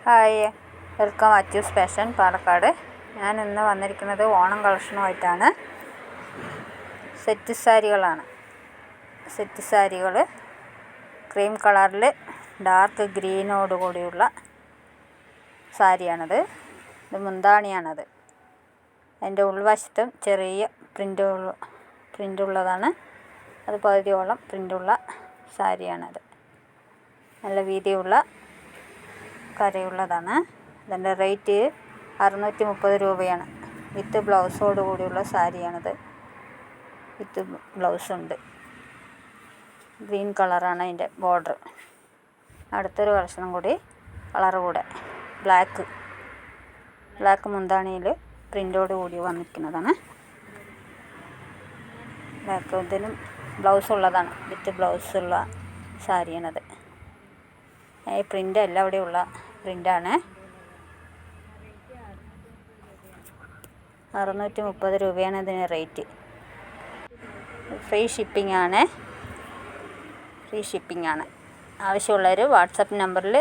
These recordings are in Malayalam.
Hi, welcome Achoos fashion Palakkad. ഞാൻ ഇന്ന് വന്നിരിക്കുന്നത് ഓണം കളക്ഷനുമായിട്ടാണ്. സെറ്റ് സാരികളാണ്. സെറ്റ് സാരികൾ ക്രീം കളറിൽ ഡാർക്ക് ഗ്രീനോട് കൂടിയുള്ള സാരിയാണത്. ഇത് മുന്താണിയാണത്. അതിൻ്റെ ഉൾവശത്തും ചെറിയ പ്രിൻ്റുള്ളതാണ്. അത് പകുതിയോളം പ്രിൻ്റുള്ള സാരിയാണത്. നല്ല വീതിയുള്ള കരയുള്ളതാണ്. ഇതിൻ്റെ റേറ്റ് 630 രൂപയാണ്. വിത്ത് ബ്ലൗസോട് കൂടിയുള്ള സാരിയാണിത്. വിത്ത് ബ്ലൗസുണ്ട്. ഗ്രീൻ കളറാണ് അതിൻ്റെ ബോർഡർ. അടുത്തൊരു കളക്ഷനും കൂടി കളറ് കൂടെ ബ്ലാക്ക് മുന്താണിയിൽ പ്രിൻ്റോട് കൂടി വന്നിരിക്കുന്നതാണ്. ബ്ലാക്ക് ഇതിനും ബ്ലൗസ് ഉള്ളതാണ്. വിത്ത് ബ്ലൗസുള്ള സാരിയാണത്. ഈ പ്രിൻ്റ് എല്ലാം ഇവിടെയുള്ള പ്രിൻ്റാണ്. 630 രൂപയാണ് ഇതിന് റേറ്റ്. ഫ്രീ ഷിപ്പിംഗ് ആണ്. ആവശ്യമുള്ളവർ വാട്സപ്പ് നമ്പറിൽ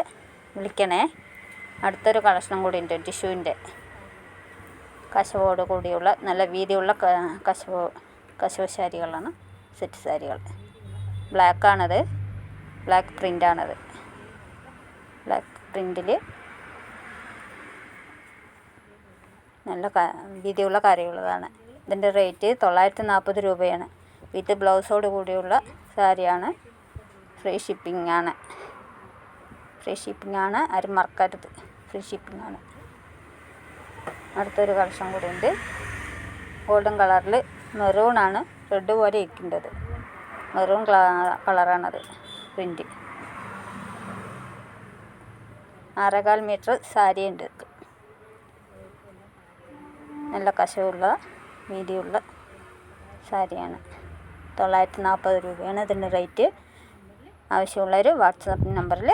വിളിക്കണേ. അടുത്തൊരു കളക്ഷനും കൂടി ഉണ്ട്. ടിഷ്യൂവിൻ്റെ കശവോട് കൂടിയുള്ള നല്ല വീതിയുള്ള കശവ് സാരികളാണ്. സെറ്റ് സാരികൾ. ബ്ലാക്കാണത്. ബ്ലാക്ക് പ്രിൻ്റാണത്. ബ്ലാക്ക് പ്രിൻ്റിൽ നല്ല വീതിയുള്ള കരയുള്ളതാണ്. ഇതിൻ്റെ റേറ്റ് 940 രൂപയാണ്. വിത്ത് ബ്ലൗസോട് കൂടിയുള്ള സാരിയാണ്. ഫ്രീ ഷിപ്പിംഗ് ആണ്. ആരും മറക്കരുത്. ഫ്രീ ഷിപ്പിംഗ് ആണ്. അടുത്തൊരു കളക്ഷൻ കൂടി ഉണ്ട്. ഗോൾഡൻ കളറിൽ മെറൂണാണ് റെഡ് പോലെ ഇരിക്കേണ്ടത്. മെറൂൺ കളറാണത്. പ്രിൻ്റ് 6.25 മീറ്റർ സാരി ഉണ്ട്. നല്ല കശവുള്ള വീതിയുള്ള സാരിയാണ്. 940 രൂപയാണ് ഇതിൻ്റെ റേറ്റ്. ആവശ്യമുള്ളവർ വാട്സാപ്പ് നമ്പറിൽ